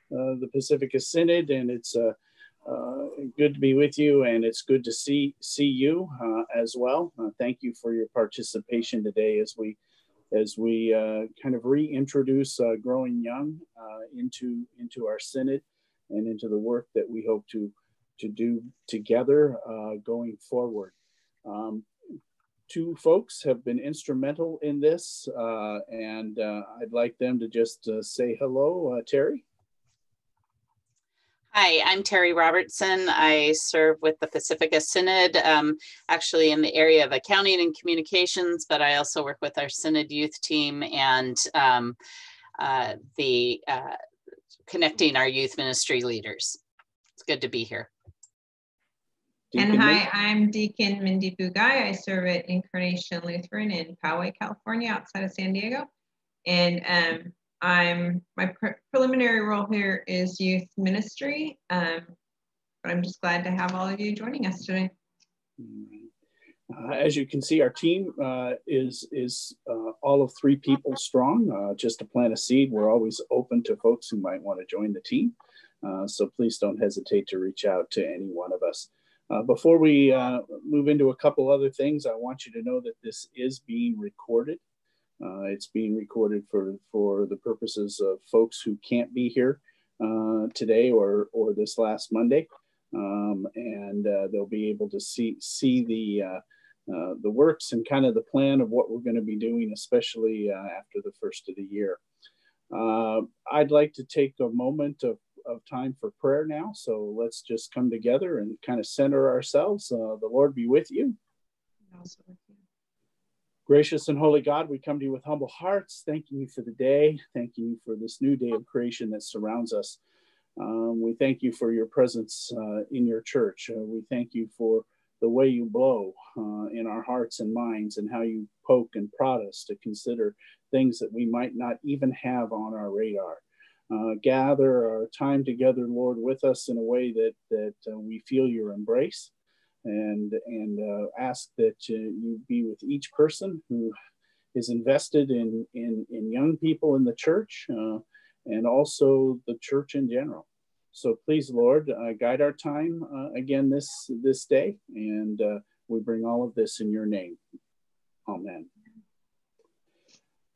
the Pacifica Synod, and it's good to be with you, and it's good to see you as well. Thank you for your participation today as we kind of reintroduce Growing Young into our Synod and into the work that we hope to do together going forward. Two folks have been instrumental in this, and I'd like them to just say hello. Terry? Hi, I'm Terry Robertson. I serve with the Pacifica Synod, actually in the area of accounting and communications, but I also work with our Synod youth team and connecting our youth ministry leaders. It's good to be here. And hi, I'm Deacon Mindy Bugay. I serve at Incarnation Lutheran in Poway, California, outside of San Diego. And my preliminary role here is youth ministry, but I'm just glad to have all of you joining us today. As you can see, our team is all of 3 people strong. Just to plant a seed, we're always open to folks who might want to join the team. So please don't hesitate to reach out to any one of us. Before we move into a couple other things, I want you to know that this is being recorded. It's being recorded for the purposes of folks who can't be here today or this last Monday, and they'll be able to see the works and kind of the plan of what we're going to be doing, especially after the first of the year. I'd like to take a moment of time for prayer now. So let's just come together and kind of center ourselves. The Lord be with you. Also with you. Gracious and holy God, we come to you with humble hearts, thanking you for the day, thanking you for this new day of creation that surrounds us. We thank you for your presence in your church. We thank you for the way you blow in our hearts and minds, and how you poke and prod us to consider things that we might not even have on our radar. Gather our time together, Lord, with us in a way that we feel your embrace, and ask that you be with each person who is invested in young people in the church, and also the church in general. So please, Lord, guide our time again this day, and we bring all of this in your name. Amen.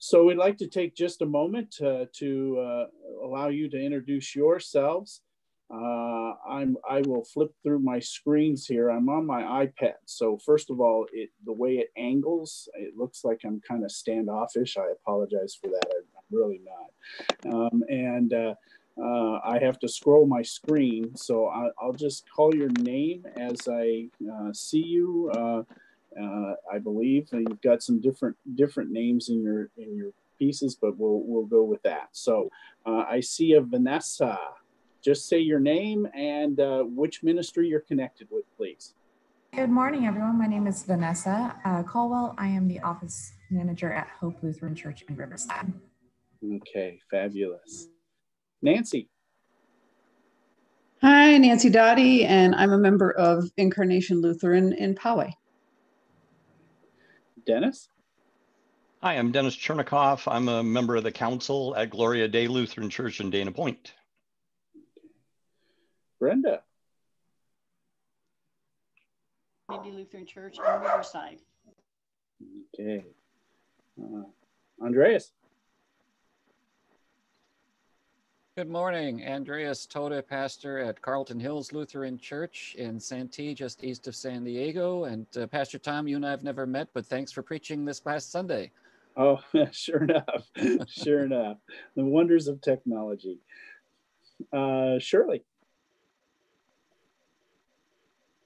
So we'd like to take just a moment to allow you to introduce yourselves. I will flip through my screens here. I'm on my iPad. So first of all, the way it angles, it looks like I'm kind of standoffish. I apologize for that. I'm really not. I have to scroll my screen. So I'll just call your name as I see you. I believe you've got some different names in your pieces, but we'll go with that. So I see a Vanessa. Just say your name and which ministry you're connected with, please. Good morning, everyone. My name is Vanessa Caldwell. I am the office manager at Hope Lutheran Church in Riverside. Okay, fabulous. Nancy. Hi, Nancy Dottie, and I'm a member of Incarnation Lutheran in Poway. Dennis? Hi, I'm Dennis Chernikoff. I'm a member of the council at Gloria Dei Lutheran Church in Dana Point. Brenda? Maybe Lutheran Church in Riverside. Okay. Andreas? Good morning, Andreas Toda, pastor at Carlton Hills Lutheran Church in Santee, just east of San Diego. And Pastor Tom, you and I have never met, but thanks for preaching this past Sunday. Oh, sure enough. Sure enough. The wonders of technology. Shirley.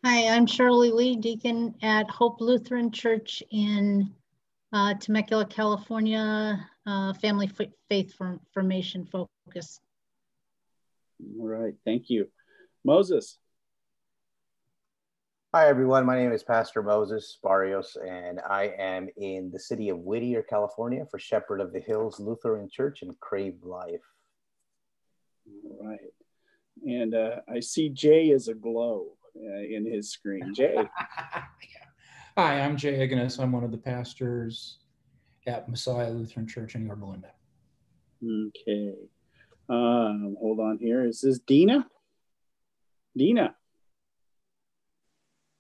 Hi, I'm Shirley Lee, deacon at Hope Lutheran Church in Temecula, California, family faith formation focus. All right, thank you. Moses. Hi, everyone. My name is Pastor Moses Barrios, and I am in the city of Whittier, California for Shepherd of the Hills Lutheran Church in Crave Life. All right. And I see Jay as a glow in his screen. Jay. Hi, I'm Jay Ignis. I'm one of the pastors at Messiah Lutheran Church in Yorba Linda. Okay. Hold on here. Is this Dina? Dina.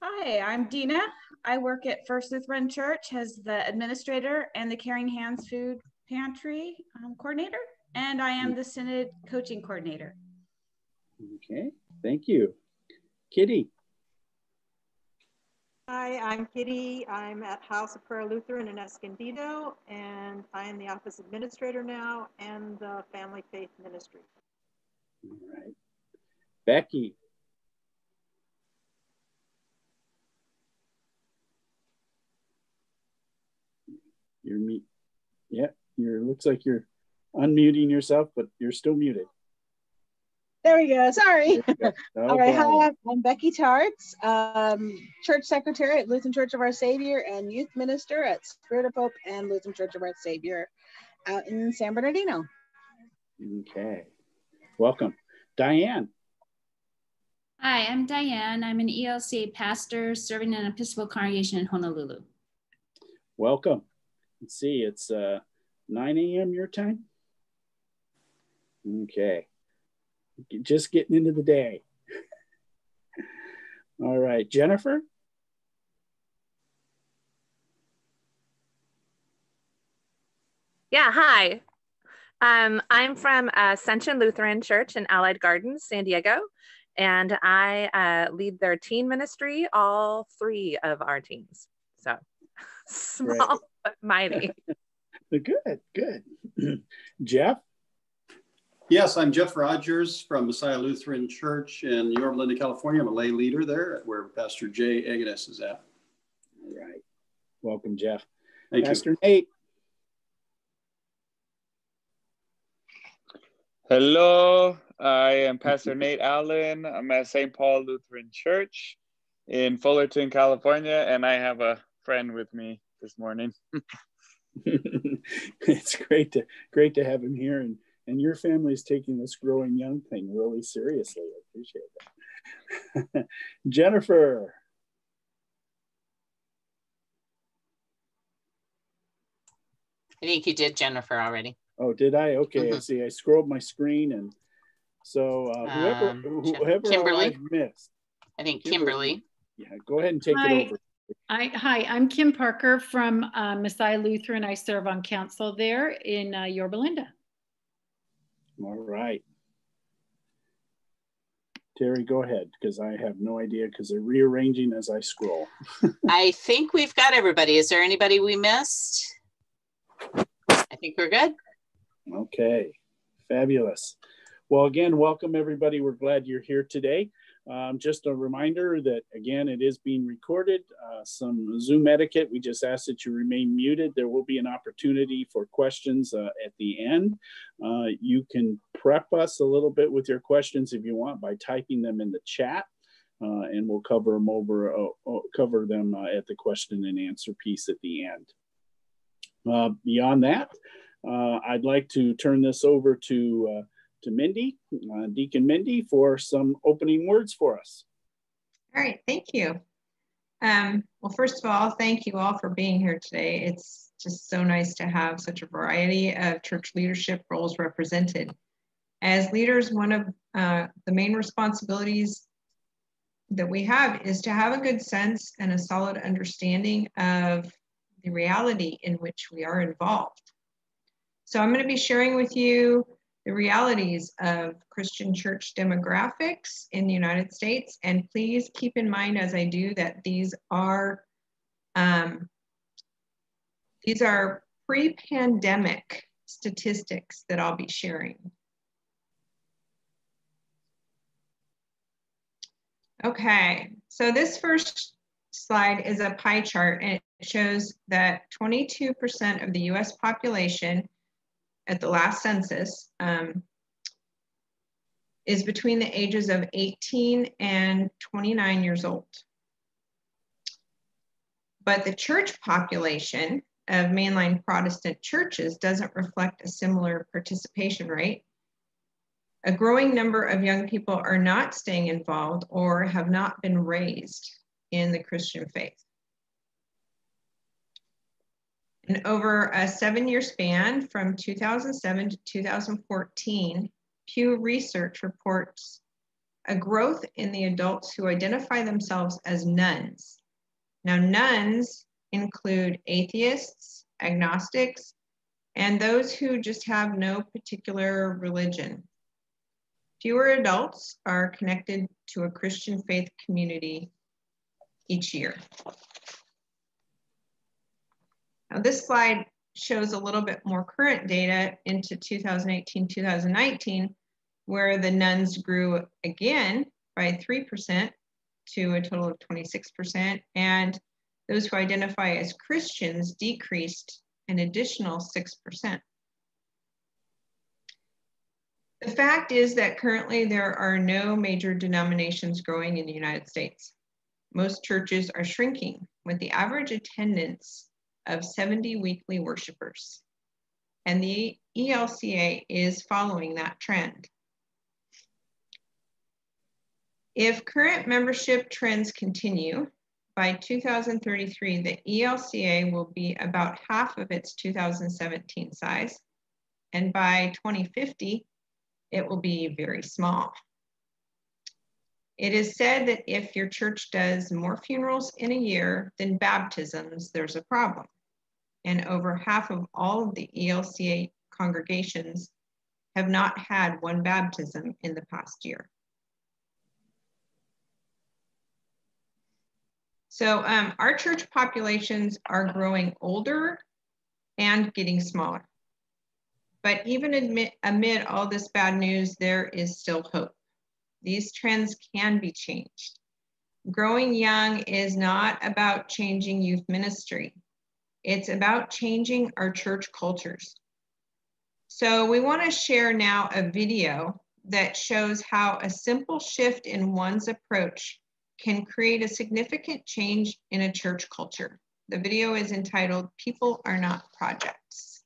Hi, I'm Dina. I work at First Lutheran Church as the administrator and the Caring Hands Food Pantry coordinator, and I am the Synod coaching coordinator. Okay, thank you. Kitty. Hi, I'm Kitty. I'm at House of Prayer Lutheran in Escondido, and I am the office administrator now and the family faith ministry. All right. Becky. You're mute. Yeah, looks like you're unmuting yourself, but you're still muted. There we go. Sorry. Go. No All right. problem. Hi, I'm Becky Tarts, church secretary at Lutheran Church of Our Savior and youth minister at Spirit of Hope and Lutheran Church of Our Savior out in San Bernardino. Okay. Welcome. Diane. Hi, I'm Diane. I'm an ELCA pastor serving an Episcopal congregation in Honolulu. Welcome. Let's see, it's 9 a.m. your time? Okay. Just getting into the day. All right, Jennifer? Yeah, hi. I'm from Ascension Lutheran Church in Allied Gardens, San Diego, and I lead their teen ministry, all 3 of our teens. So small but mighty. Good. Jeff? Yes, I'm Jeff Rogers from Messiah Lutheran Church in Yorba Linda, California. I'm a lay leader there where Pastor Jay Agnes is at. All right. Welcome, Jeff. Thank Pastor you. Nate. Hello, I am Pastor Nate Allen. I'm at St. Paul Lutheran Church in Fullerton, California, and I have a friend with me this morning. It's great to have him here, and your family is taking this growing young thing really seriously. I appreciate that. Jennifer. I think you did Jennifer already. Oh, did I? Okay, I see. I scrolled my screen, and so whoever Kimberly. I've missed. I think Kimberly. Yeah, go ahead and take it over. Hi, I'm Kim Parker from Messiah Lutheran. I serve on council there in Yorba Linda. All right. Terry, go ahead, because I have no idea because they're rearranging as I scroll. I think we've got everybody. Is there anybody we missed? I think we're good. Okay, fabulous. Well, again, welcome everybody. We're glad you're here today. Just a reminder that, again, it is being recorded. Some Zoom etiquette, we just ask that you remain muted. There will be an opportunity for questions at the end. You can prep us a little bit with your questions if you want by typing them in the chat, and we'll cover them at the question and answer piece at the end. Beyond that, I'd like to turn this over to Mindy, Deacon Mindy, for some opening words for us. All right, thank you. Well, first of all, thank you all for being here today. It's just so nice to have such a variety of church leadership roles represented. As leaders, one of the main responsibilities that we have is to have a good sense and a solid understanding of the reality in which we are involved. So I'm going to be sharing with you the realities of Christian church demographics in the United States. And please keep in mind as I do that these are pre-pandemic statistics that I'll be sharing. Okay, so this first slide is a pie chart, and it shows that 22% of the US population at the last census is between the ages of 18 and 29 years old. But the church population of mainline Protestant churches doesn't reflect a similar participation rate. A growing number of young people are not staying involved or have not been raised in the Christian faith. And over a 7-year span from 2007 to 2014, Pew Research reports a growth in the adults who identify themselves as nuns. Now, nuns include atheists, agnostics, and those who just have no particular religion. Fewer adults are connected to a Christian faith community each year. Now, this slide shows a little bit more current data into 2018, 2019, where the nuns grew again by 3% to a total of 26%, and those who identify as Christians decreased an additional 6%. The fact is that currently there are no major denominations growing in the United States. Most churches are shrinking with the average attendance of 70 weekly worshipers, and the ELCA is following that trend. If current membership trends continue, by 2033, the ELCA will be about half of its 2017 size, and by 2050, it will be very small. It is said that if your church does more funerals in a year than baptisms, there's a problem. And over half of all of the ELCA congregations have not had one baptism in the past year. So our church populations are growing older and getting smaller. But even amid all this bad news, there is still hope. These trends can be changed. Growing young is not about changing youth ministry. It's about changing our church cultures. So we want to share now a video that shows how a simple shift in one's approach can create a significant change in a church culture. The video is entitled, "People Are Not Projects."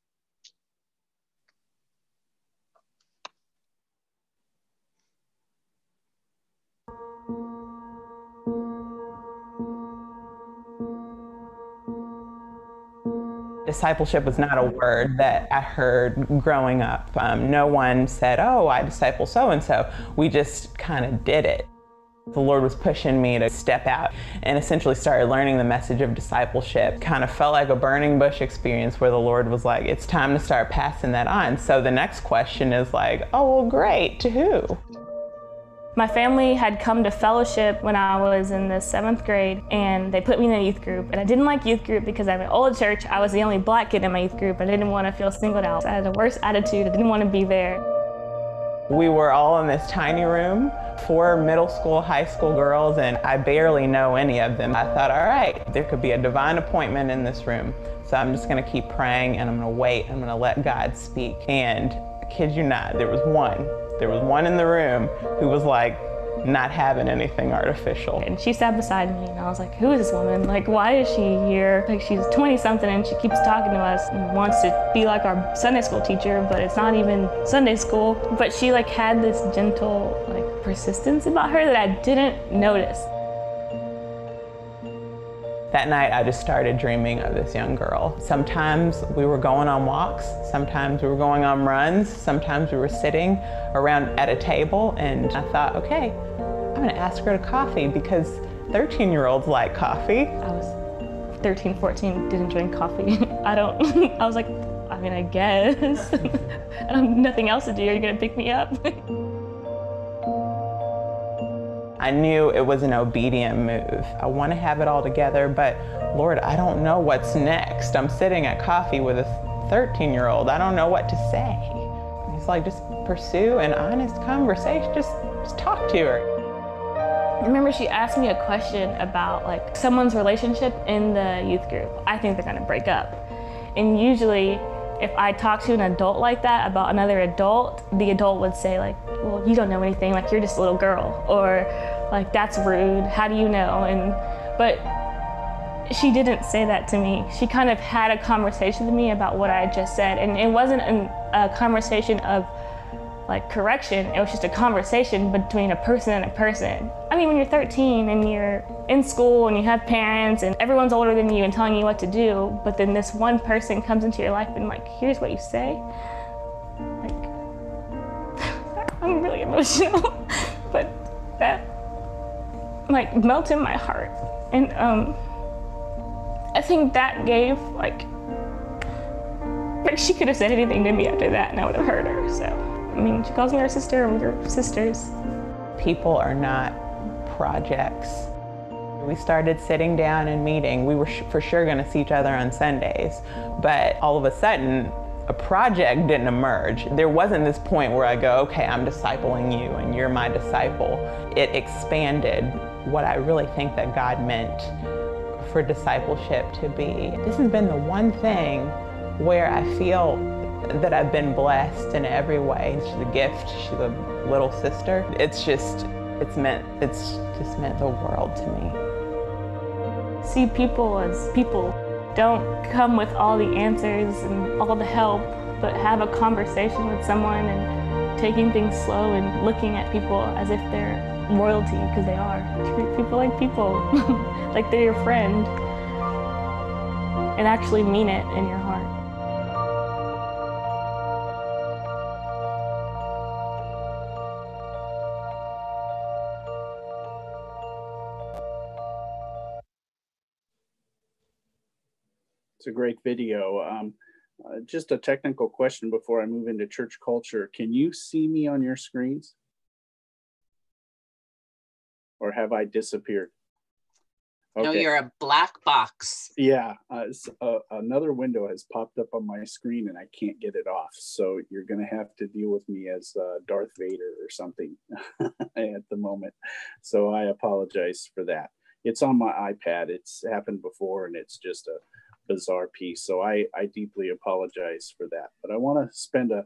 Discipleship was not a word that I heard growing up. No one said, oh, I disciple so-and-so. We just kind of did it. The Lord was pushing me to step out and essentially started learning the message of discipleship. Kind of felt like a burning bush experience where the Lord was like, it's time to start passing that on. So the next question is like, oh, well, great, to who? My family had come to fellowship when I was in the 7th grade, and they put me in a youth group. And I didn't like youth group because I'm an old church. I was the only black kid in my youth group. I didn't want to feel singled out. I had the worst attitude. I didn't want to be there. We were all in this tiny room, 4 middle school, high school girls, and I barely know any of them. I thought, all right, there could be a divine appointment in this room. So I'm just going to keep praying, and I'm going to wait. I'm going to let God speak. And I kid you not, there was one in the room who was like not having anything artificial. And she sat beside me, and I was like, who is this woman? Like, why is she here? Like, she's 20-something and she keeps talking to us and wants to be like our Sunday school teacher, but it's not even Sunday school. But she like had this gentle like persistence about her that I didn't notice. That night, I just started dreaming of this young girl. Sometimes we were going on walks, sometimes we were going on runs, sometimes we were sitting around at a table, and I thought, okay, I'm gonna ask her to coffee because 13-year-olds like coffee. I was 13, 14, didn't drink coffee. I was like, I mean, I guess. I don't have nothing else to do, are you gonna pick me up? I knew it was an obedient move. I want to have it all together, but Lord, I don't know what's next. I'm sitting at coffee with a 13-year-old. I don't know what to say. He's like, just pursue an honest conversation. Just talk to her. I remember she asked me a question about like someone's relationship in the youth group. I think they're gonna break up. And usually, if I talk to an adult like that about another adult, the adult would say like, well, you don't know anything, like you're just a little girl, or like, that's rude, how do you know? But she didn't say that to me. She kind of had a conversation with me about what I had just said, and it wasn't a conversation of like correction, it was just a conversation between a person and a person. I mean, when you're 13 and you're in school and you have parents and everyone's older than you and telling you what to do, but then this one person comes into your life and like, here's what you say. Like, emotional, but that like melted my heart. And I think that gave like she could have said anything to me after that and I would have hurt her. So, I mean, she calls me her sister and we're sisters. People are not projects. We started sitting down and meeting. We were for sure going to see each other on Sundays, but all of a sudden, a project didn't emerge. There wasn't this point where I go, okay, I'm discipling you and you're my disciple. It expanded what I really think that God meant for discipleship to be. This has been the one thing where I feel that I've been blessed in every way. She's a gift, she's a little sister. It's just meant the world to me. See people as people. Don't come with all the answers and all the help, but have a conversation with someone and taking things slow and looking at people as if they're royalty, because they are. Treat people, like they're your friend, and actually mean it in your heart. It's a great video. Just a technical question before I move into church culture. Can you see me on your screens? Or have I disappeared? Okay. No, you're a black box. Yeah, another window has popped up on my screen and I can't get it off. So you're gonna have to deal with me as Darth Vader or something at the moment. So I apologize for that. It's on my iPad. It's happened before and it's just a bizarre piece. So I deeply apologize for that. But I wanna spend a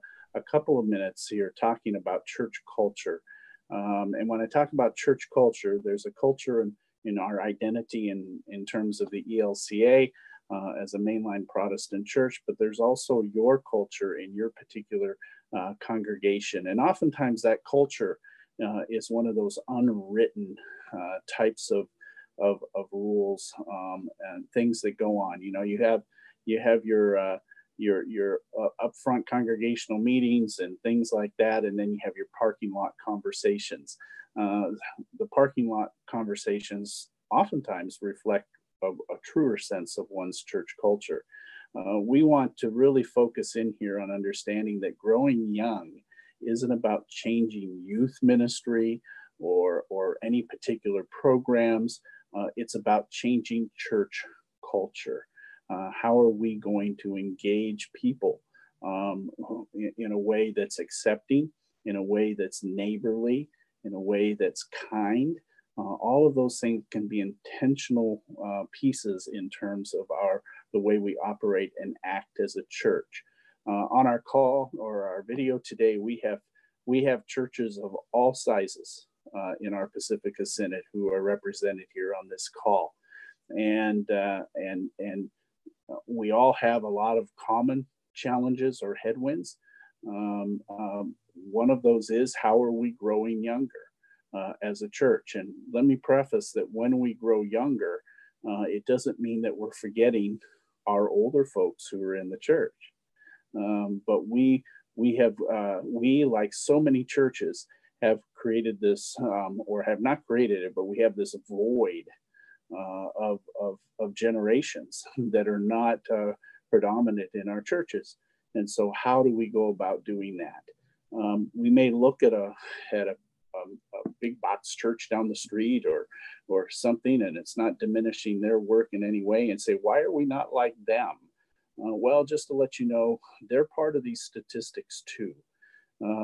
couple of minutes here talking about church culture. And when I talk about church culture, there's a culture in our identity in terms of the ELCA as a mainline Protestant church, but there's also your culture in your particular congregation. And oftentimes that culture is one of those unwritten types of rules and things that go on. You know, you have your upfront congregational meetings and things like that, and then you have your parking lot conversations. The parking lot conversations oftentimes reflect a truer sense of one's church culture. We want to really focus in here on understanding that growing young isn't about changing youth ministry or any particular programs. It's about changing church culture. How are we going to engage people in a way that's accepting, in a way that's neighborly, in a way that's kind? All of those things can be intentional pieces in terms of the way we operate and act as a church. On our call or our video today, we have churches of all sizes in our Pacifica Synod who are represented here on this call, and we all have a lot of common challenges or headwinds. One of those is, how are we growing younger as a church? And let me preface that when we grow younger, it doesn't mean that we're forgetting our older folks who are in the church. But we, like so many churches, have created this, or have not created it, but we have this void of generations that are not predominant in our churches. And so how do we go about doing that? We may look at a big box church down the street or something, and it's not diminishing their work in any way, and say, why are we not like them? Well, just to let you know, they're part of these statistics too.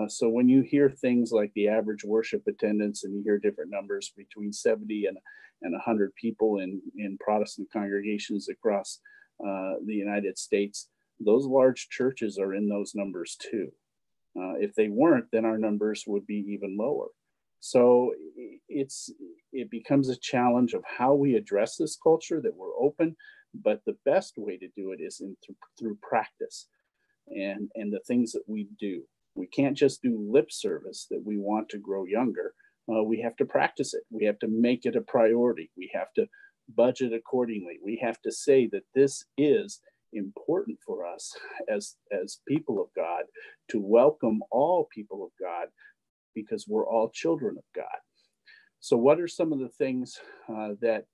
So when you hear things like the average worship attendance, and you hear different numbers between 70 and 100 people in Protestant congregations across the United States, those large churches are in those numbers too. If they weren't, then our numbers would be even lower. So it becomes a challenge of how we address this culture, that we're open, but the best way to do it is through practice and the things that we do. We can't just do lip service that we want to grow younger. We have to practice it. We have to make it a priority. We have to budget accordingly. We have to say that this is important for us as people of God, to welcome all people of God because we're all children of God. So what are some of the things that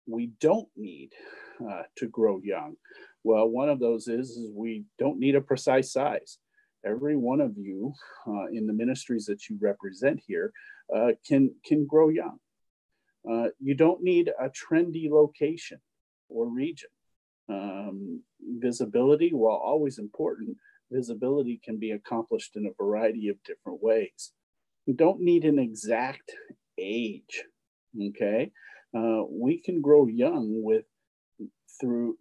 we don't need to grow young? Well, one of those is we don't need a precise size. Every one of you in the ministries that you represent here can grow young. You don't need a trendy location or region. Visibility, while always important, visibility can be accomplished in a variety of different ways. You don't need an exact age, okay? We can grow young through,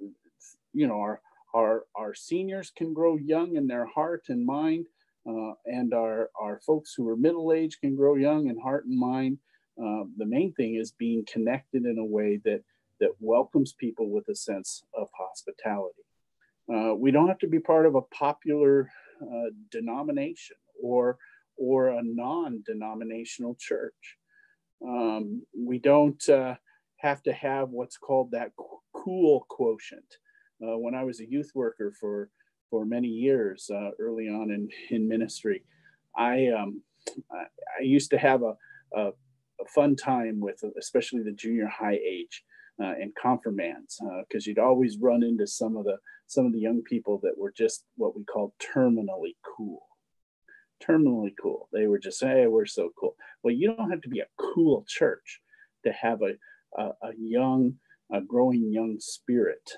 you know, our seniors can grow young in their heart and mind, and our folks who are middle-aged can grow young in heart and mind. The main thing is being connected in a way that welcomes people with a sense of hospitality. We don't have to be part of a popular denomination or a non-denominational church. We don't have to have what's called that cool quotient. When I was a youth worker for many years early on in ministry, I used to have a fun time with especially the junior high age and confirmands, because you'd always run into some of the young people that were just what we call terminally cool. Terminally cool. They were just, hey, we're so cool. Well, you don't have to be a cool church to have a growing young spirit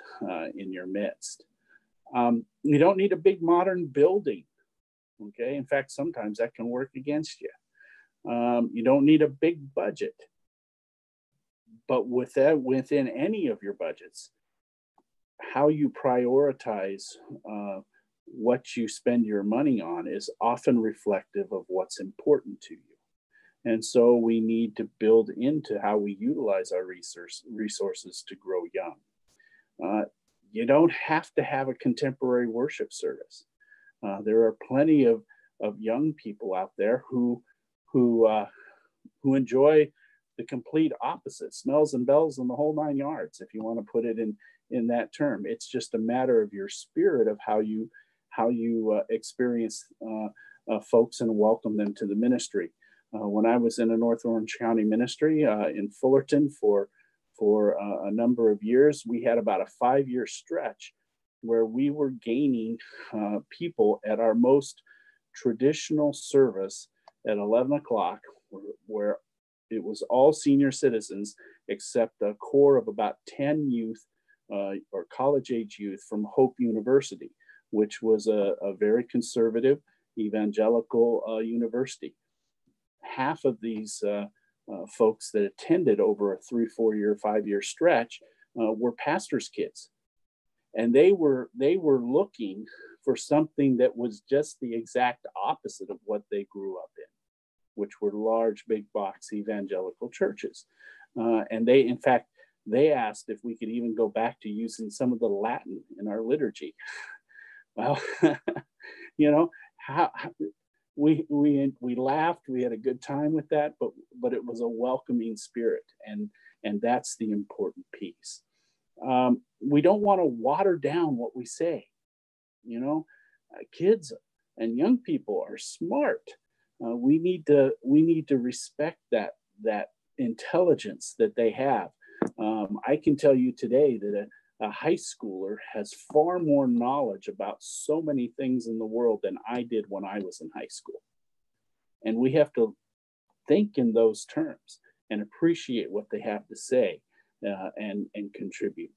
in your midst. You don't need a big modern building. Okay. In fact, sometimes that can work against you. You don't need a big budget. But within any of your budgets, how you prioritize what you spend your money on is often reflective of what's important to you. And so we need to build into how we utilize our resources to grow young. You don't have to have a contemporary worship service. There are plenty of young people out there who enjoy the complete opposite, smells and bells and the whole 9 yards, if you want to put it in that term. It's just a matter of your spirit of how you experience folks and welcome them to the ministry. When I was in a North Orange County ministry in Fullerton for a number of years, we had about a 5-year stretch where we were gaining people at our most traditional service at 11 o'clock, where it was all senior citizens except a core of about 10 youth or college age youth from Hope University, which was a very conservative evangelical university. Half of these folks that attended over a 3, 4 year, 5 year stretch were pastors' kids. And they were looking for something that was just the exact opposite of what they grew up in, which were large, big box evangelical churches. And they asked if we could even go back to using some of the Latin in our liturgy. Well, you know, we laughed, we had a good time with that, but it was a welcoming spirit, and that's the important piece. We don't want to water down what we say. You know, kids and young people are smart. We need to respect that intelligence that they have. I can tell you today that a high schooler has far more knowledge about so many things in the world than I did when I was in high school. And we have to think in those terms and appreciate what they have to say and contribute.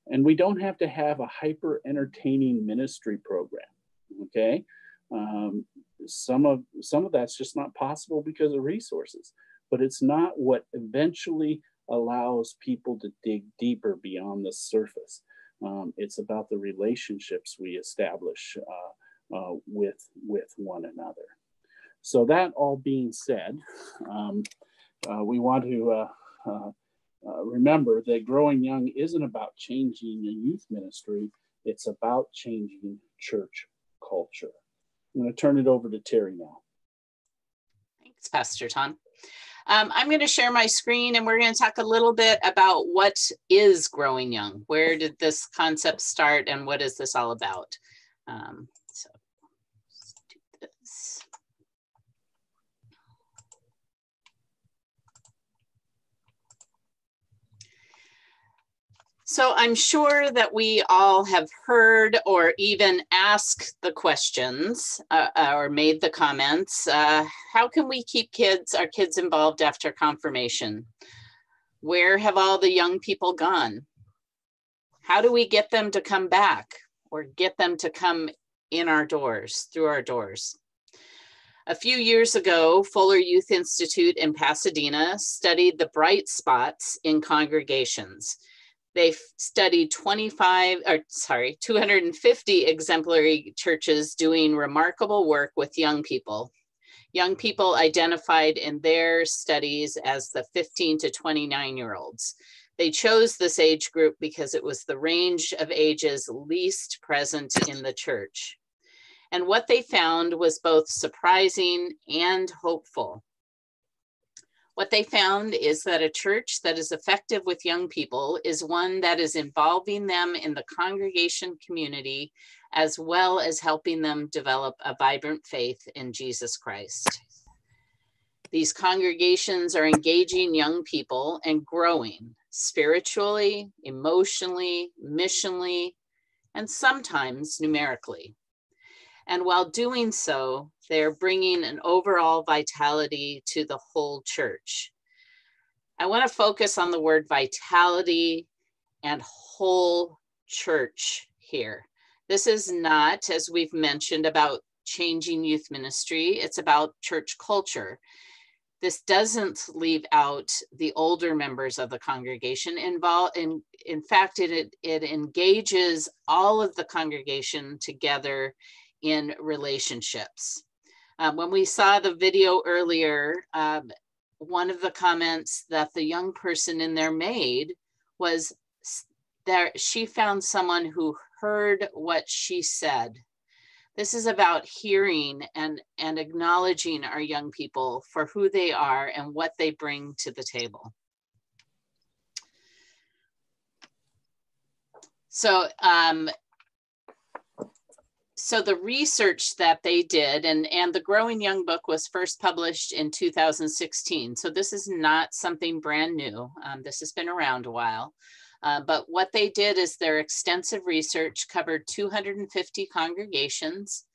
And we don't have to have a hyper entertaining ministry program, okay? Some of that's just not possible because of resources, but it's not what eventually allows people to dig deeper beyond the surface. It's about the relationships we establish with one another. So that all being said, we want to remember that growing young isn't about changing the youth ministry. It's about changing church culture. I'm going to turn it over to Terry now. Thanks, Pastor Tom. I'm going to share my screen and we're going to talk a little bit about what is growing young. Where did this concept start and what is this all about? So let's do this. So I'm sure that we all have heard or even asked the questions or made the comments. How can we keep our kids involved after confirmation? Where have all the young people gone? How do we get them to come back or get them to come in our doors, through our doors? A few years ago, Fuller Youth Institute in Pasadena studied the bright spots in congregations. They studied 250 exemplary churches doing remarkable work with young people. Young people identified in their studies as the 15 to 29-year-olds. They chose this age group because it was the range of ages least present in the church. And what they found was both surprising and hopeful. What they found is that a church that is effective with young people is one that is involving them in the congregation community, as well as helping them develop a vibrant faith in Jesus Christ. These congregations are engaging young people and growing spiritually, emotionally, missionally, and sometimes numerically. And while doing so, they're bringing an overall vitality to the whole church. I want to focus on the word vitality and whole church here. This is not, as we've mentioned, about changing youth ministry. It's about church culture. This doesn't leave out the older members of the congregation involved. In fact, it engages all of the congregation together in relationships. When we saw the video earlier, one of the comments that the young person in there made was that she found someone who heard what she said. This is about hearing and acknowledging our young people for who they are and what they bring to the table. So the research that they did, and the Growing Young book was first published in 2016. So this is not something brand new. This has been around a while. But what they did is their extensive research covered 250 congregations,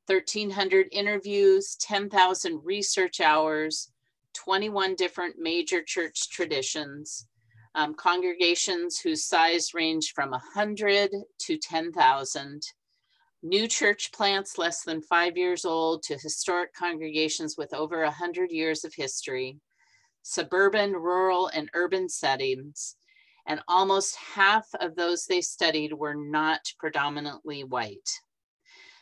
1,300 interviews, 10,000 research hours, 21 different major church traditions, congregations whose size ranged from 100 to 10,000, new church plants less than 5 years old to historic congregations with over 100 years of history, suburban, rural, and urban settings, and almost half of those they studied were not predominantly white.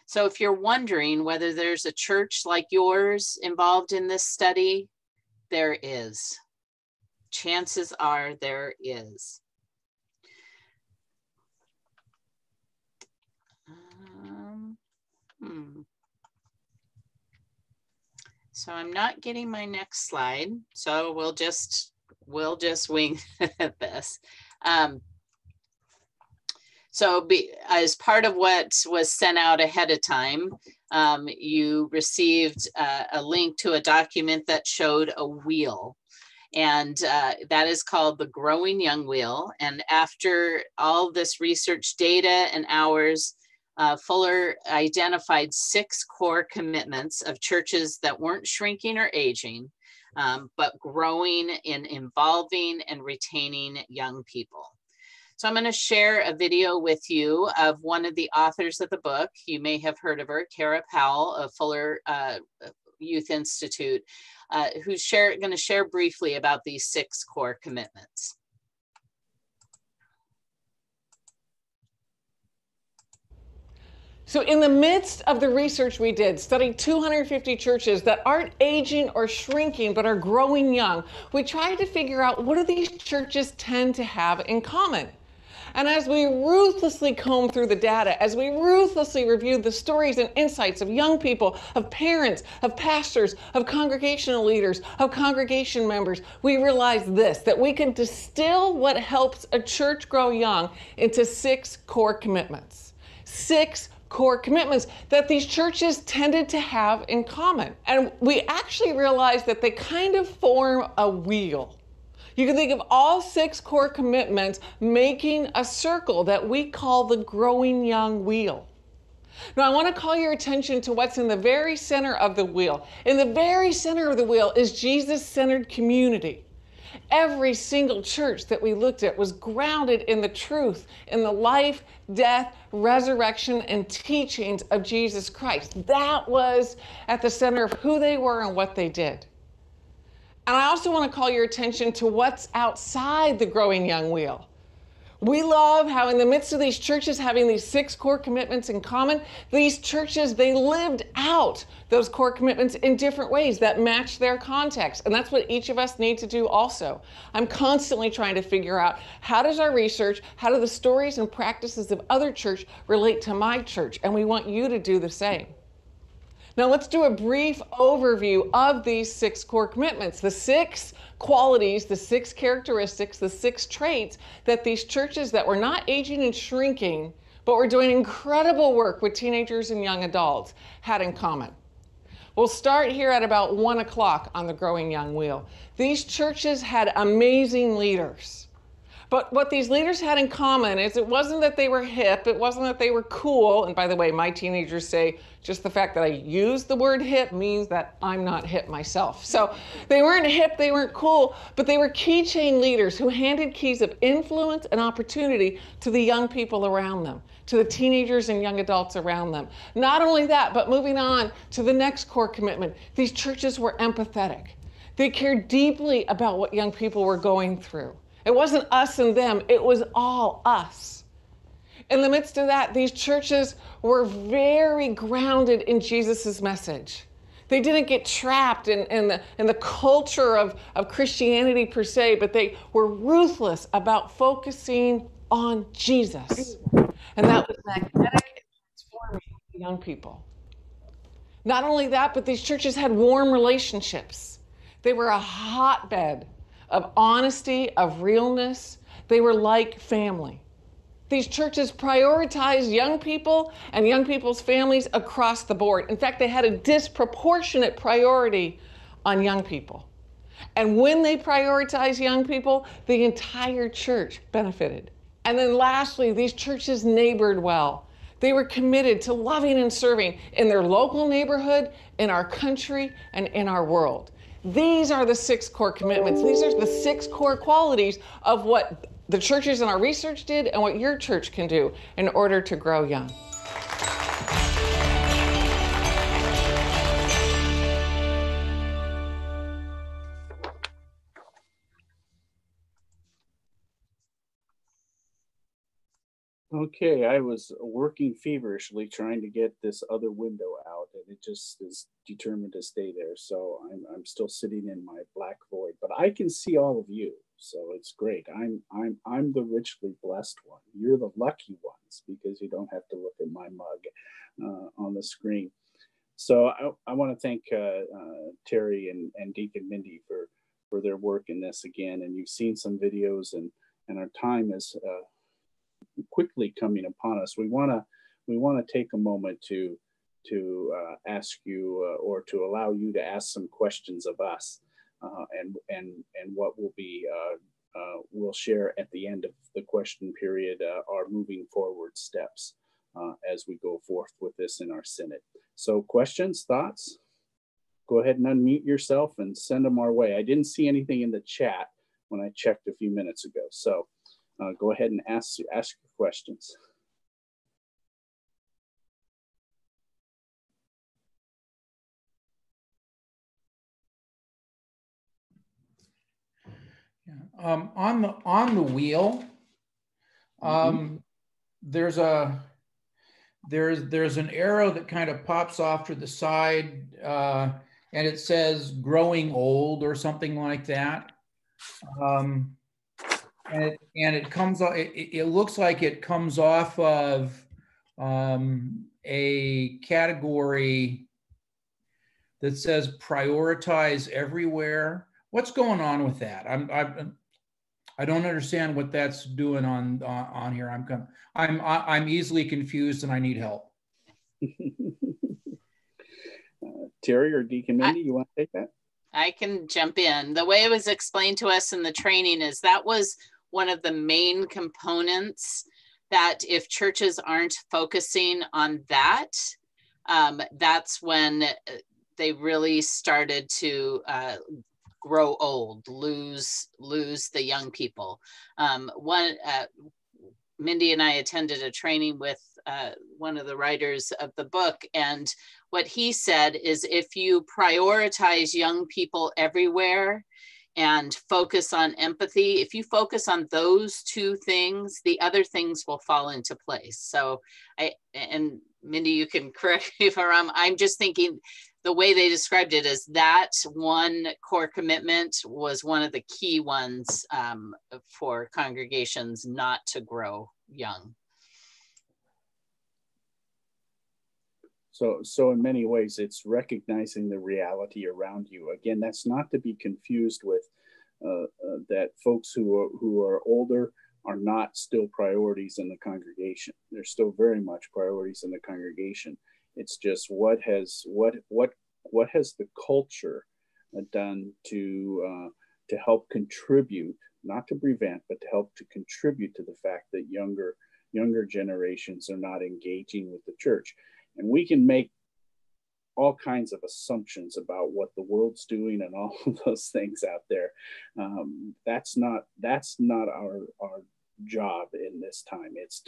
So if you're wondering whether there's a church like yours involved in this study, there is. Chances are there is. So I'm not getting my next slide, so we'll just wing this. As part of what was sent out ahead of time, you received a link to a document that showed a wheel. And that is called the Growing Young Wheel. And after all this research data and hours, Fuller identified 6 core commitments of churches that weren't shrinking or aging, but growing in involving and retaining young people. So I'm going to share a video with you of one of the authors of the book. You may have heard of her, Kara Powell of Fuller Youth Institute, who's going to share briefly about these 6 core commitments. So in the midst of the research we did, studying 250 churches that aren't aging or shrinking, but are growing young, we tried to figure out what do these churches tend to have in common. And as we ruthlessly combed through the data, as we ruthlessly reviewed the stories and insights of young people, of parents, of pastors, of congregational leaders, of congregation members, we realized this, that we can distill what helps a church grow young into 6 core commitments. 6 core commitments that these churches tended to have in common. And we actually realized that they kind of form a wheel. You can think of all 6 core commitments making a circle that we call the growing young wheel. Now, I want to call your attention to what's in the very center of the wheel. In the very center of the wheel is Jesus-centered community. Every single church that we looked at was grounded in the truth, in the life, death, resurrection, and teachings of Jesus Christ. That was at the center of who they were and what they did. And I also want to call your attention to what's outside the growing young wheel. We love how in the midst of these churches having these 6 core commitments in common, these churches, they lived out those core commitments in different ways that match their context. And that's what each of us need to do also. I'm constantly trying to figure out, how does our research, how do the stories and practices of other church relate to my church? And we want you to do the same. Now let's do a brief overview of these 6 core commitments, the 6 qualities, the 6 characteristics, the 6 traits that these churches that were not aging and shrinking, but were doing incredible work with teenagers and young adults had in common. We'll start here at about 1 o'clock on the growing young wheel. These churches had amazing leaders. But what these leaders had in common is it wasn't that they were hip, it wasn't that they were cool. And by the way, my teenagers say just the fact that I use the word hip means that I'm not hip myself. So they weren't hip, they weren't cool, but they were keychain leaders who handed keys of influence and opportunity to the young people around them, to the teenagers and young adults around them. Not only that, but moving on to the next core commitment, these churches were empathetic. They cared deeply about what young people were going through. It wasn't us and them, it was all us. In the midst of that, these churches were very grounded in Jesus's message. They didn't get trapped in the culture of Christianity per se, but they were ruthless about focusing on Jesus. And that was magnetic and transforming young people. Not only that, but these churches had warm relationships. They were a hotbed of honesty, of realness. They were like family. These churches prioritized young people and young people's families across the board. In fact, they had a disproportionate priority on young people. And when they prioritized young people, the entire church benefited. And then lastly, these churches neighbored well. They were committed to loving and serving in their local neighborhood, in our country, and in our world. These are the 6 core commitments. These are the 6 core qualities of what the churches in our research did and what your church can do in order to grow young. Okay, I was working feverishly trying to get this other window out, and it just is determined to stay there. So I'm still sitting in my black void, but I can see all of you, so it's great. I'm the richly blessed one. You're the lucky ones because you don't have to look at my mug on the screen. So I want to thank Terry and Deacon Mindy for their work in this again. And you've seen some videos, and our time is quickly coming upon us. We want to take a moment to ask you or to allow you to ask some questions of us, and what will be we'll share at the end of the question period our moving forward steps as we go forth with this in our synod. So questions, thoughts? Go ahead and unmute yourself and send them our way. I didn't see anything in the chat when I checked a few minutes ago, so go ahead and ask your questions. Yeah. On the wheel, there's an arrow that kind of pops off to the side, and it says "growing old" or something like that. And it comes off. It looks like it comes off of a category that says "prioritize everywhere." What's going on with that? I don't understand what that's doing on here. I'm easily confused and I need help. Terry or Deacon Mindy, you want to take that? I can jump in. The way it was explained to us in the training is that was one of the main components, that if churches aren't focusing on that, that's when they really started to grow old, lose the young people. Mindy and I attended a training with one of the writers of the book, and what he said is if you prioritize young people everywhere and focus on empathy, if you focus on those two things, the other things will fall into place. So and Mindy, you can correct me if I'm wrong, I'm just thinking the way they described it is that one core commitment was one of the key ones for congregations not to grow young. So in many ways, it's recognizing the reality around you. Again, that's not to be confused with that folks who are older are not still priorities in the congregation. They're still very much priorities in the congregation. It's just what has the culture done to help contribute, not to prevent, but to help to contribute to the fact that younger generations are not engaging with the church. And we can make all kinds of assumptions about what the world's doing and all of those things out there. That's not our job in this time. It's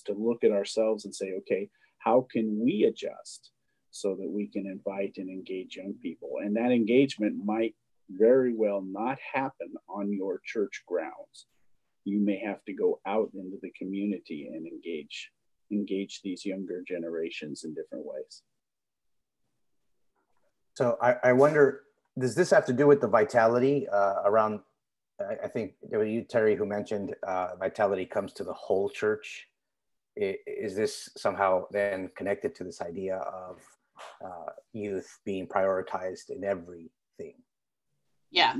to look at ourselves and say, okay, how can we adjust so that we can invite and engage young people? And that engagement might very well not happen on your church grounds. You may have to go out into the community and engage these younger generations in different ways. So I wonder, does this have to do with the vitality around, I think it was you, Terry, who mentioned vitality comes to the whole church. Is this somehow then connected to this idea of youth being prioritized in everything? Yeah,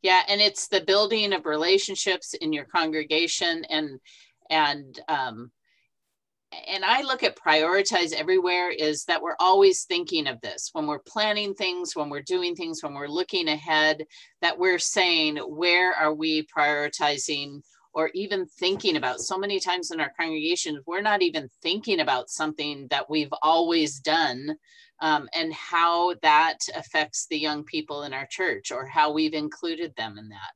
yeah, and it's the building of relationships in your congregation, and I look at prioritize everywhere is that we're always thinking of this when we're planning things, when we're doing things, when we're looking ahead, that we're saying, where are we prioritizing or even thinking about? So many times in our congregations, we're not even thinking about something that we've always done and how that affects the young people in our church or how we've included them in that.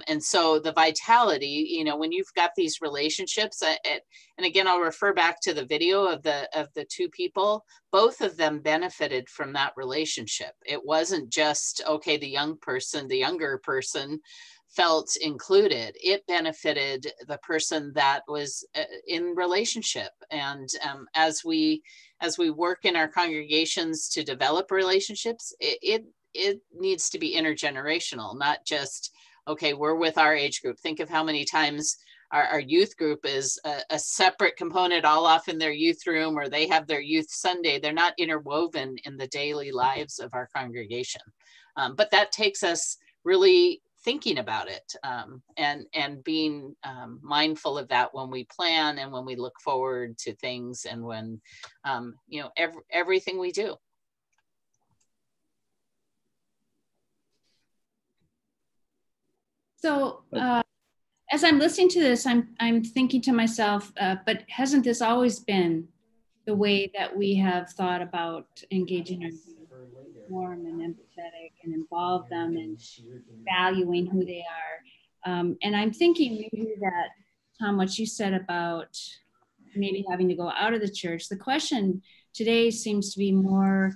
And so the vitality, when you've got these relationships, and again, I'll refer back to the video of the two people, both of them benefited from that relationship. It wasn't just, okay, the younger person felt included. It benefited the person that was in relationship. And as we work in our congregations to develop relationships, it needs to be intergenerational, not just, okay, we're with our age group. Think of how many times our youth group is a separate component all off in their youth room, or they have their youth Sunday. They're not interwoven in the daily lives of our congregation. But that takes us really thinking about it and being mindful of that when we plan and when we look forward to things and when, everything we do. So as I'm listening to this, I'm thinking to myself, but hasn't this always been the way that we have thought about engaging our youth, warm and empathetic and involve them and valuing who they are? And I'm thinking maybe that, Tom, what you said about maybe having to go out of the church, the question today seems to be more,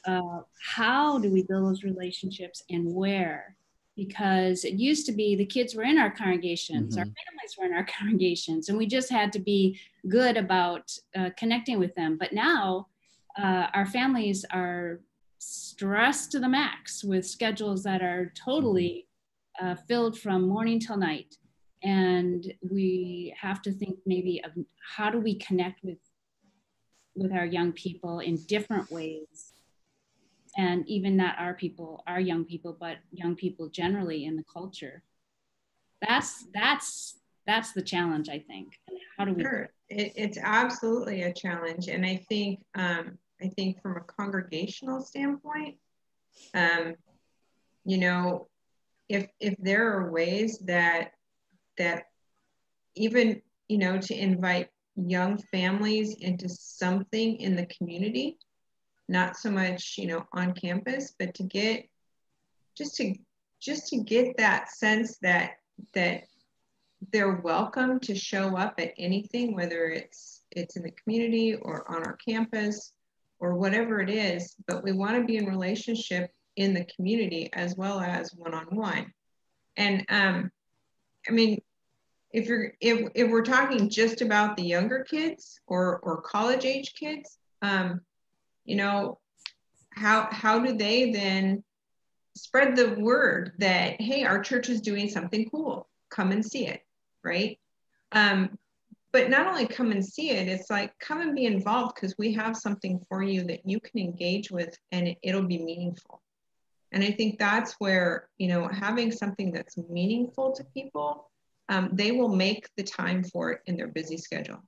how do we build those relationships and where? Because it used to be the kids were in our congregations, our families were in our congregations, and we just had to be good about connecting with them. But now our families are stressed to the max with schedules that are totally filled from morning till night. And we have to think maybe of how do we connect with our young people in different ways. And even not our young people, but young people generally in the culture. That's the challenge, I think. And how do we? Sure. It's absolutely a challenge, and I think from a congregational standpoint, you know, if there are ways that even, you know, to invite young families into something in the community, not so much, you know, on campus, but to get, just to get that sense that they're welcome to show up at anything, whether it's in the community or on our campus or whatever it is, but we want to be in relationship in the community as well as one-on-one. And I mean, if we're talking just about the younger kids or college age kids, you know, how do they then spread the word that, hey, our church is doing something cool, come and see it, right? But not only come and see it, it's like, come and be involved, because we have something for you that you can engage with and it'll be meaningful. And I think that's where, you know, having something that's meaningful to people, they will make the time for it in their busy schedule.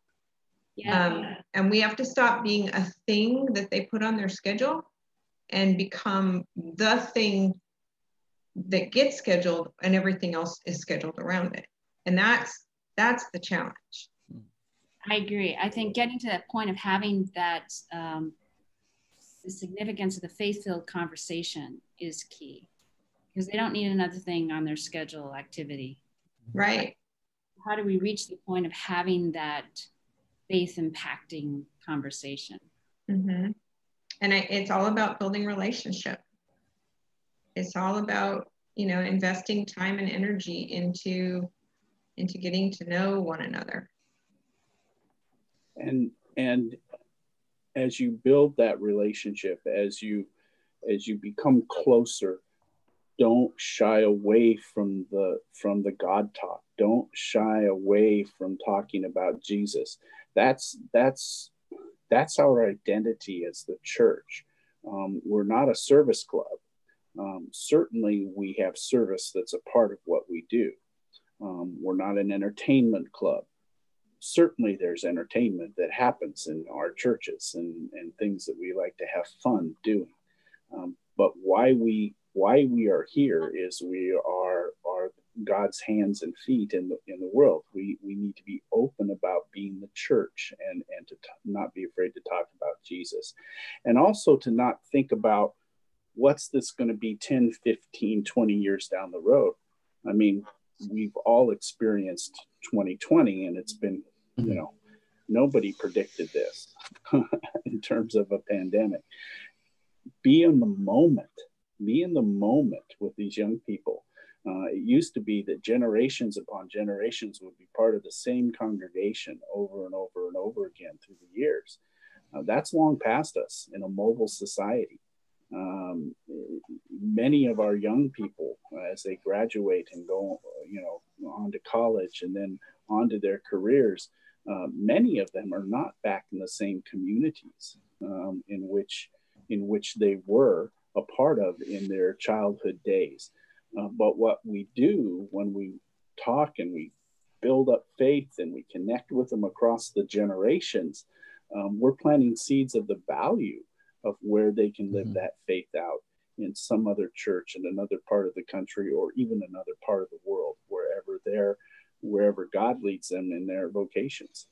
Yeah. And we have to stop being a thing that they put on their schedule and become the thing that gets scheduled, and everything else is scheduled around it. And that's the challenge. I agree. I think getting to that point of having that, the significance of the faith-filled conversation is key, because they don't need another thing on their schedule activity. Right. How do we reach the point of having that faith impacting conversation? Mm-hmm. And it's all about building relationship. It's all about, you know, investing time and energy into getting to know one another. And as you build that relationship, as you become closer, don't shy away from the God talk. Don't shy away from talking about Jesus. That's our identity as the church. We're not a service club. Certainly we have service that's a part of what we do. We're not an entertainment club. Certainly there's entertainment that happens in our churches and things that we like to have fun doing. But why we are here is we are God's hands and feet in the world. We need to be open about being the church and to not be afraid to talk about Jesus. And also to not think about what's this going to be 10, 15, 20 years down the road. I mean, we've all experienced 2020, and it's been, you know, nobody predicted this in terms of a pandemic. Be in the moment with these young people. It used to be that generations upon generations would be part of the same congregation over and over and over again through the years. That's long past us in a mobile society. Many of our young people, as they graduate and go, you know, on to college and then on to their careers, many of them are not back in the same communities in which they were a part of in their childhood days. But what we do when we talk and we build up faith and we connect with them across the generations, we're planting seeds of the value of where they can live that faith out in some other church in another part of the country, or even another part of the world, wherever God leads them in their vocations.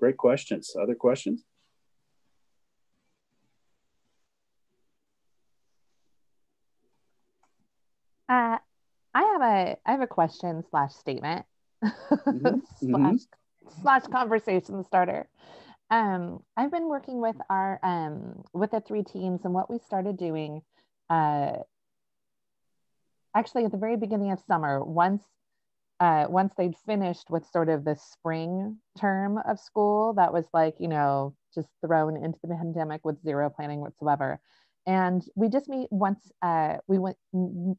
Great questions. Other questions? I have a question / statement slash conversation starter. I've been working with with the 3 teams, and what we started doing actually at the very beginning of summer, once they'd finished with sort of the spring term of school that was like, you know, just thrown into the pandemic with zero planning whatsoever. And we just meet once, we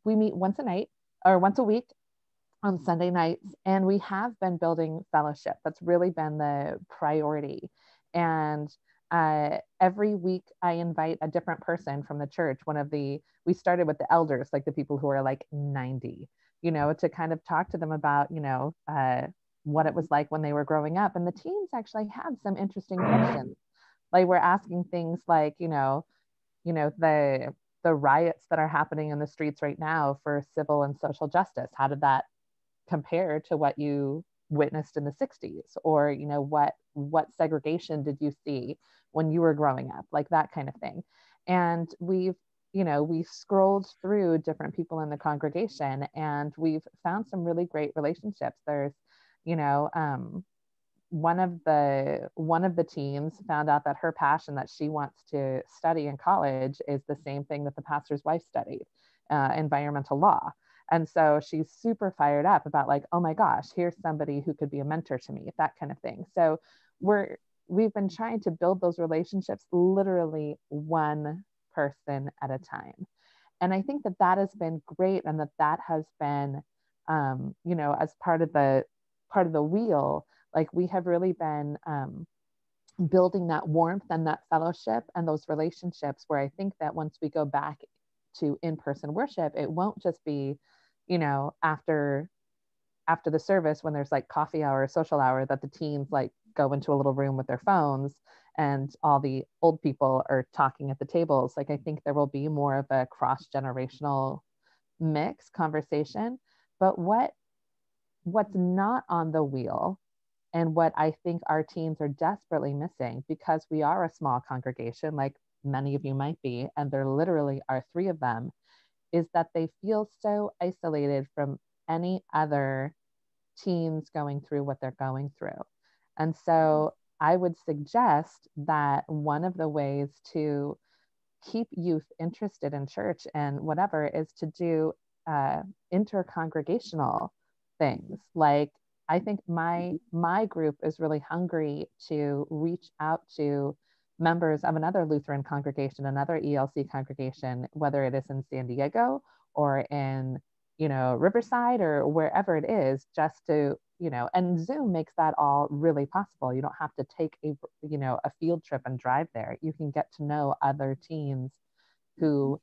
meet once a night or once a week on Sunday nights, and we have been building fellowship. That's really been the priority. And every week I invite a different person from the church. We started with the elders, like the people who are like 90, you know, to kind of talk to them about, you know, what it was like when they were growing up. And the teens actually had some interesting questions. Like we're asking things like, you know, you know, the riots that are happening in the streets right now for civil and social justice, how did that compare to what you witnessed in the 60s? Or, you know, what segregation did you see when you were growing up? Like that kind of thing. And we've scrolled through different people in the congregation, and we've found some really great relationships. There's, you know, one of the teens found out that her passion that she wants to study in college is the same thing that the pastor's wife studied, environmental law. And so she's super fired up about like, oh my gosh, here's somebody who could be a mentor to me, that kind of thing. So we've been trying to build those relationships literally one person at a time. And I think that that has been great, and that has been, you know, as part of the wheel, like we have really been building that warmth and that fellowship and those relationships, where I think that once we go back to in-person worship, it won't just be, you know, after the service when there's like coffee hour, social hour, that the teens like go into a little room with their phones and all the old people are talking at the tables. Like I think there will be more of a cross-generational mix conversation. But what's not on the wheel, and what I think our teens are desperately missing, because we are a small congregation, like many of you might be, and there literally are 3 of them, is that they feel so isolated from any other teens going through what they're going through. And so I would suggest that one of the ways to keep youth interested in church and whatever is to do intercongregational things. Like I think my group is really hungry to reach out to members of another Lutheran congregation, another ELC congregation, whether it is in San Diego or in, you know, Riverside or wherever it is, just to, you know, and Zoom makes that all really possible. You don't have to take a field trip and drive there. You can get to know other teens who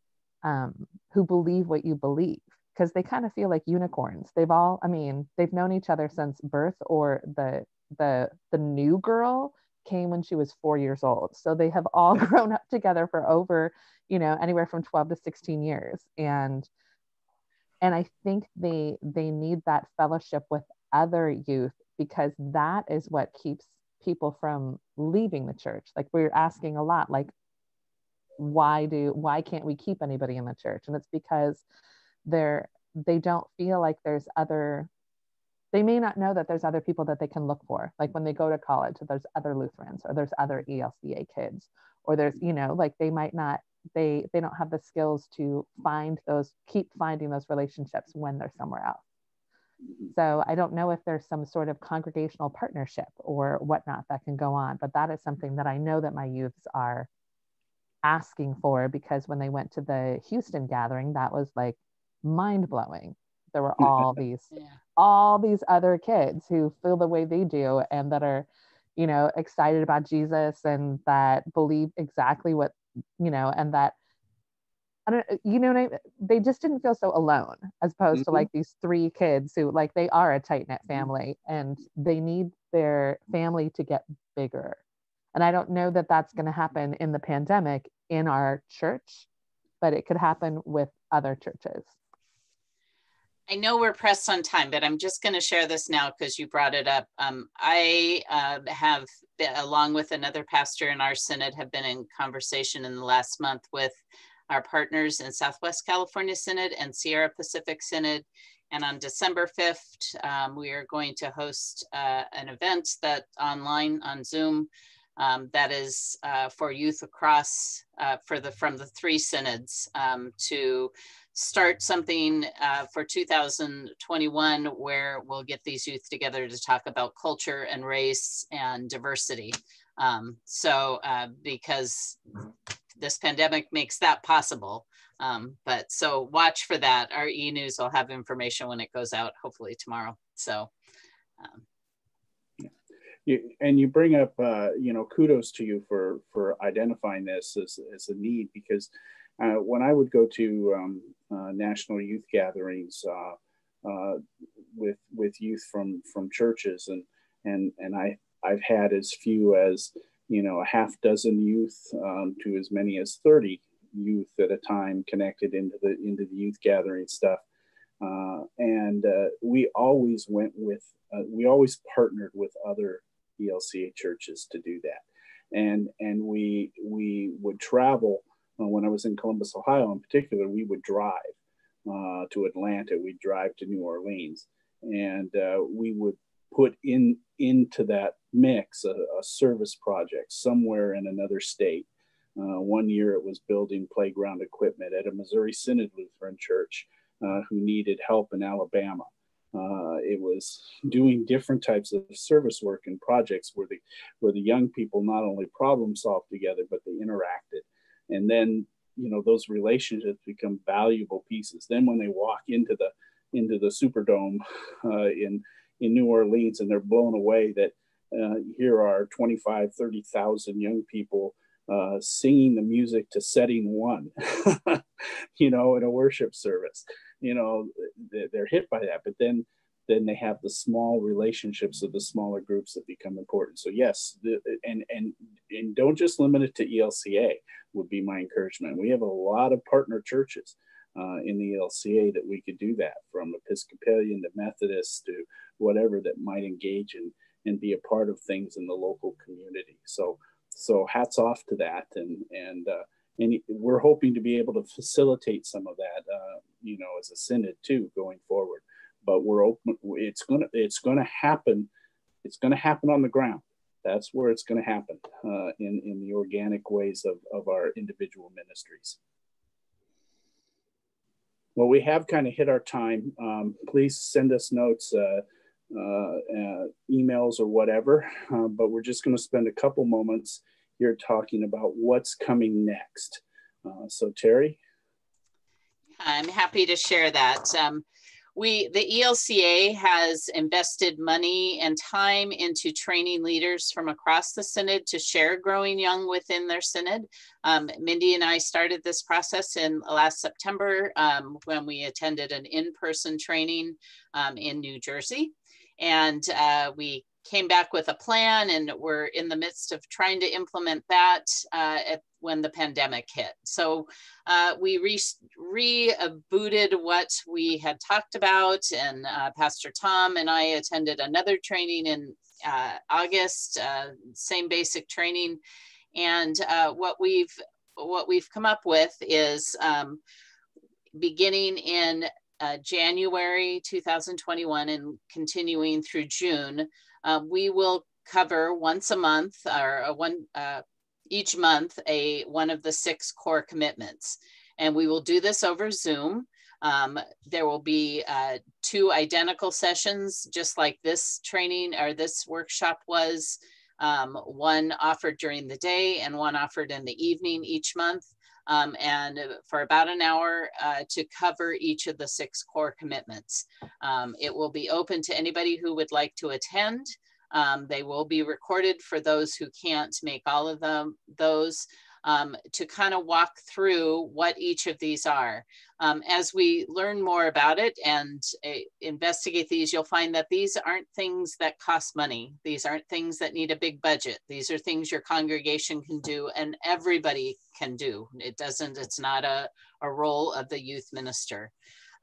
believe what you believe, because they kind of feel like unicorns. They've known each other since birth, or the new girl came when she was 4 years old. So they have all grown up together for over, you know, anywhere from 12 to 16 years. And I think they need that fellowship with other youth, because that is what keeps people from leaving the church. Like we're asking a lot, like, why can't we keep anybody in the church? And it's because they don't feel like they may not know that there's other people that they can look for. Like when they go to college, there's other Lutherans, or there's other ELCA kids, or there's, you know, like they might not, they don't have the skills to keep finding those relationships when they're somewhere else. So I don't know if there's some sort of congregational partnership or whatnot that can go on, but that is something that I know that my youths are asking for, because when they went to the Houston gathering, that was like mind-blowing. There were all these other kids who feel the way they do, and that are, you know, excited about Jesus, and that believe exactly what, you know, and that, I don't, you know, they just didn't feel so alone, as opposed to like these 3 kids who, like, they are a tight-knit family and they need their family to get bigger. And I don't know that that's going to happen in the pandemic in our church, but it could happen with other churches. I know we're pressed on time, but I'm just going to share this now because you brought it up. I have, along with another pastor in our synod, have been in conversation in the last month with our partners in Southwest California Synod and Sierra Pacific Synod. And on December 5th, we are going to host an event that online on Zoom that is for youth across from the 3 synods to start something for 2021, where we'll get these youth together to talk about culture and race and diversity. Because this pandemic makes that possible. But so watch for that. Our e-news will have information when it goes out, hopefully tomorrow. So. And you bring up, you know, kudos to you for identifying this as a need, because when I would go to national youth gatherings with youth from churches, and I've had as few as, you know, a half dozen youth to as many as 30 youth at a time connected into the youth gathering stuff. And we always we always partnered with other ELCA churches to do that. And we would travel. When I was in Columbus, Ohio in particular, we would drive to Atlanta, we'd drive to New Orleans, and we would put into that mix a service project somewhere in another state. One year it was building playground equipment at a Missouri Synod Lutheran church who needed help in Alabama. It was doing different types of service work and projects where the young people not only problem solved together, but they interacted. And then, those relationships become valuable pieces. Then when they walk into the Superdome in New Orleans, and they're blown away that here are 25, 30,000 young people singing the music to Setting One, in a worship service, they're hit by that. But then they have the small relationships of the smaller groups that become important. So yes, and don't just limit it to ELCA would be my encouragement. We have a lot of partner churches in the ELCA that we could do that, from Episcopalian to Methodist to whatever, that might engage and be a part of things in the local community. So hats off to that. And we're hoping to be able to facilitate some of that, as a synod too, going forward. But we're open. It's gonna happen. It's gonna happen on the ground. That's where it's gonna happen in the organic ways of our individual ministries. Well, we have kind of hit our time. Please send us notes, emails or whatever. But we're just gonna spend a couple moments here talking about what's coming next. So Terry? I'm happy to share that. The ELCA has invested money and time into training leaders from across the synod to share growing young within their synod. Mindy and I started this process in last September when we attended an in-person training in New Jersey. And we came back with a plan, and we're in the midst of trying to implement that when the pandemic hit. So we rebooted what we had talked about, and Pastor Tom and I attended another training in August, same basic training. And what we've come up with is beginning in January 2021 and continuing through June, we will cover once a month, or each month, one of the 6 core commitments. And we will do this over Zoom. There will be 2 identical sessions, just like this training or this workshop was, one offered during the day and one offered in the evening each month. And for about an hour to cover each of the 6 core commitments. It will be open to anybody who would like to attend. They will be recorded for those who can't make all of those, to kind of walk through what each of these are. As we learn more about it and investigate these, you'll find that these aren't things that cost money. These aren't things that need a big budget. These are things your congregation can do and everybody can do. It's not a role of the youth minister.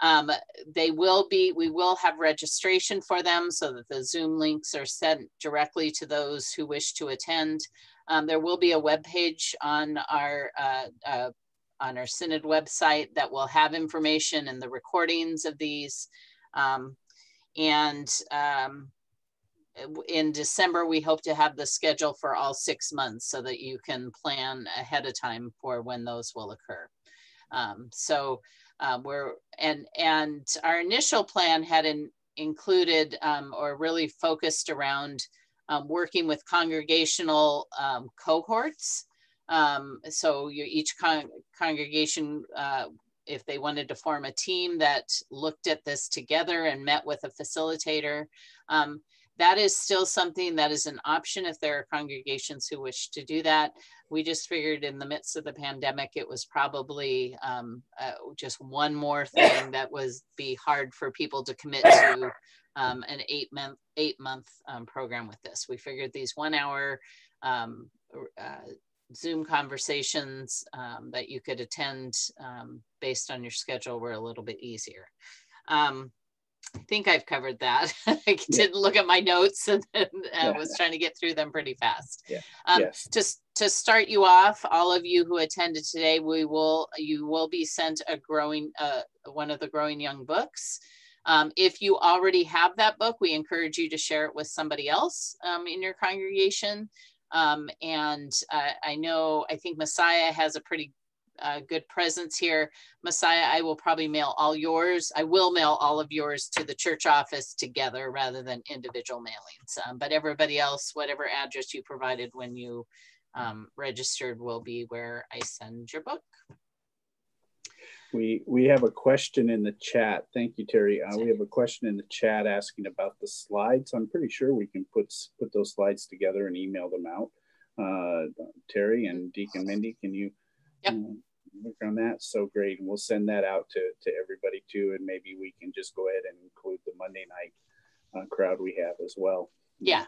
We will have registration for them so that the Zoom links are sent directly to those who wish to attend. There will be a webpage on our Synod website that will have information and the recordings of these. In December, we hope to have the schedule for all 6 months so that you can plan ahead of time for when those will occur. Our initial plan had included or really focused around working with congregational cohorts. So each congregation, if they wanted to form a team that looked at this together and met with a facilitator, that is still something that is an option if there are congregations who wish to do that. We just figured in the midst of the pandemic, it was probably just one more thing that was be hard for people to commit to an 8-month program with this. We figured these 1-hour Zoom conversations that you could attend based on your schedule were a little bit easier. I think I've covered that. I didn't look at my notes and then was trying to get through them pretty fast. Yes. To start you off, all of you who attended today, you will be sent a one of the Growing Young books. If you already have that book, we encourage you to share it with somebody else in your congregation. And I think Messiah has a pretty good presence here. Messiah, I will probably mail all yours. I will mail all of yours to the church office together rather than individual mailings. But everybody else, whatever address you provided when you registered will be where I send your book. We have a question in the chat. Thank you, Terry. We have a question in the chat asking about the slides. I'm pretty sure we can put those slides together and email them out. Terry and Deacon Mindy, can you work on that? So great. And we'll send that out to everybody too. And maybe we can just go ahead and include the Monday night crowd we have as well. Yeah,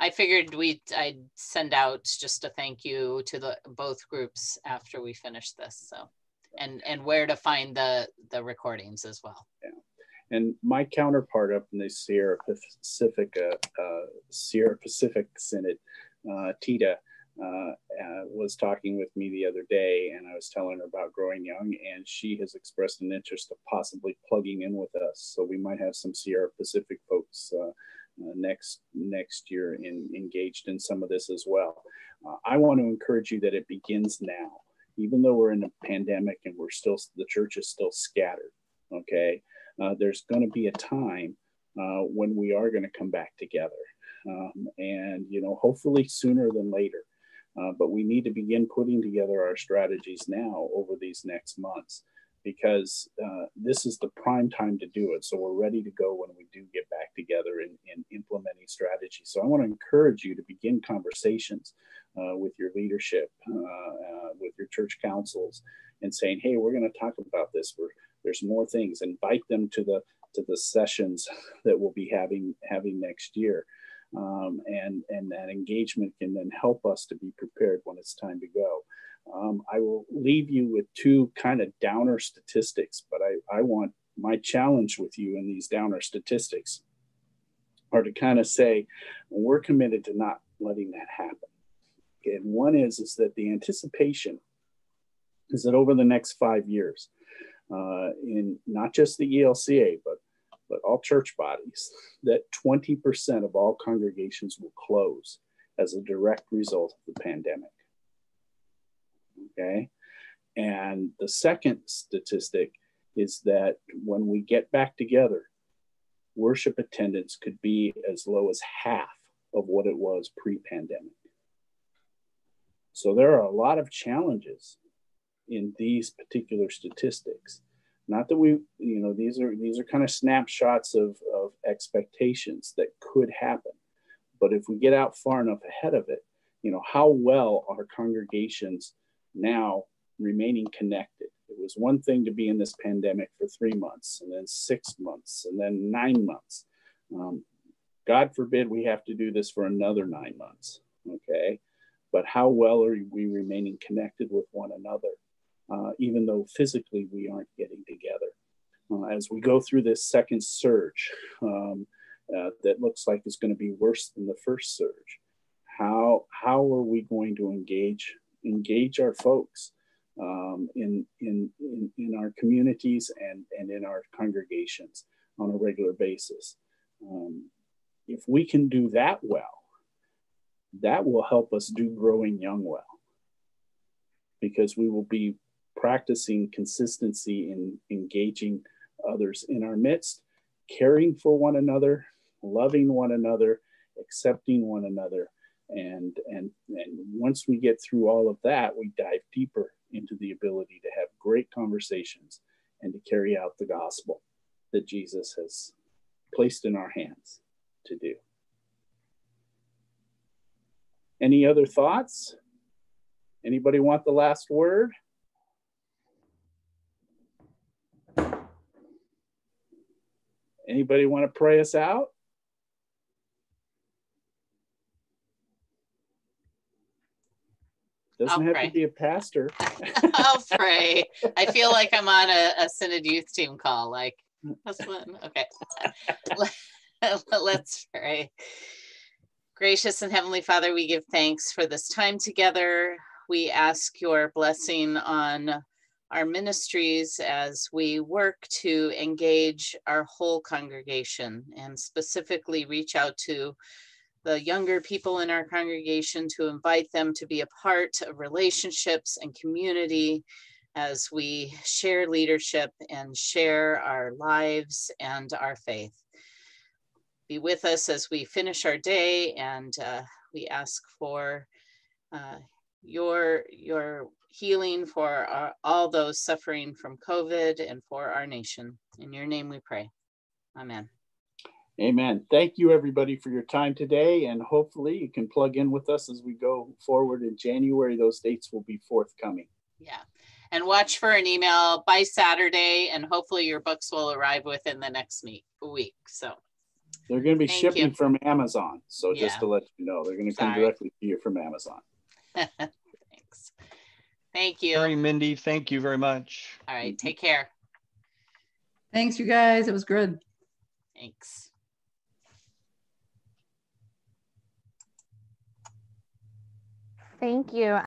I figured I'd send out just a thank you to both groups after we finish this. So, and where to find the recordings as well. Yeah, and my counterpart up in the Sierra Pacific Synod, Tita, was talking with me the other day, and I was telling her about Growing Young, and she has expressed an interest of possibly plugging in with us. So we might have some Sierra Pacific folks next year engaged in some of this as well. I want to encourage you that it begins now, even though we're in a pandemic and the church is still scattered. Okay, there's going to be a time when we are going to come back together, and hopefully sooner than later. But we need to begin putting together our strategies now over these next months, because this is the prime time to do it. So we're ready to go when we do get back together in implementing strategy. So I want to encourage you to begin conversations with your leadership, with your church councils, and saying, hey, we're going to talk about this. There's more things. Invite them to the sessions that we'll be having next year. And that engagement can then help us to be prepared when it's time to go. I will leave you with two kind of downer statistics, but I want my challenge with you in these downer statistics are to kind of say, we're committed to not letting that happen. Okay, and one is that the anticipation is that over the next 5 years, in not just the ELCA, but all church bodies, that 20% of all congregations will close as a direct result of the pandemic. Okay. And the second statistic is that when we get back together, worship attendance could be as low as half of what it was pre-pandemic. So there are a lot of challenges in these particular statistics. Not that these are kind of snapshots of expectations that could happen. But if we get out far enough ahead of it, how well are congregations now remaining connected? It was one thing to be in this pandemic for 3 months, and then 6 months, and then 9 months. God forbid we have to do this for another 9 months, okay? But how well are we remaining connected with one another, even though physically we aren't getting together? As we go through this second surge that looks like it's going to be worse than the first surge, how are we going to engage our folks in our communities and in our congregations on a regular basis? If we can do that well, that will help us do Growing Young well, because we will be practicing consistency in engaging others in our midst, caring for one another, loving one another, accepting one another. And once we get through all of that, we dive deeper into the ability to have great conversations and to carry out the gospel that Jesus has placed in our hands to do. Any other thoughts? Anybody want the last word? Anybody want to pray us out? Doesn't have to be a pastor. I'll pray. I feel like I'm on a Synod youth team call. Like, okay. Let's pray. Gracious and Heavenly Father, we give thanks for this time together. We ask your blessing on our ministries as we work to engage our whole congregation and specifically reach out to the younger people in our congregation to invite them to be a part of relationships and community as we share leadership and share our lives and our faith. Be with us as we finish our day, and we ask for your healing for all those suffering from COVID and for our nation. In your name we pray. Amen. Amen. Thank you, everybody, for your time today, and hopefully you can plug in with us as we go forward in January. Those dates will be forthcoming. Yeah, and watch for an email by Saturday, and hopefully your books will arrive within the next week. So they're going to be shipping from Amazon. So yeah. Just to let you know, they're going to come directly to you from Amazon. Thanks. Thank you. Sorry, Mindy. Thank you very much. All right. Take care. Thanks, you guys. It was good. Thanks. Thank you.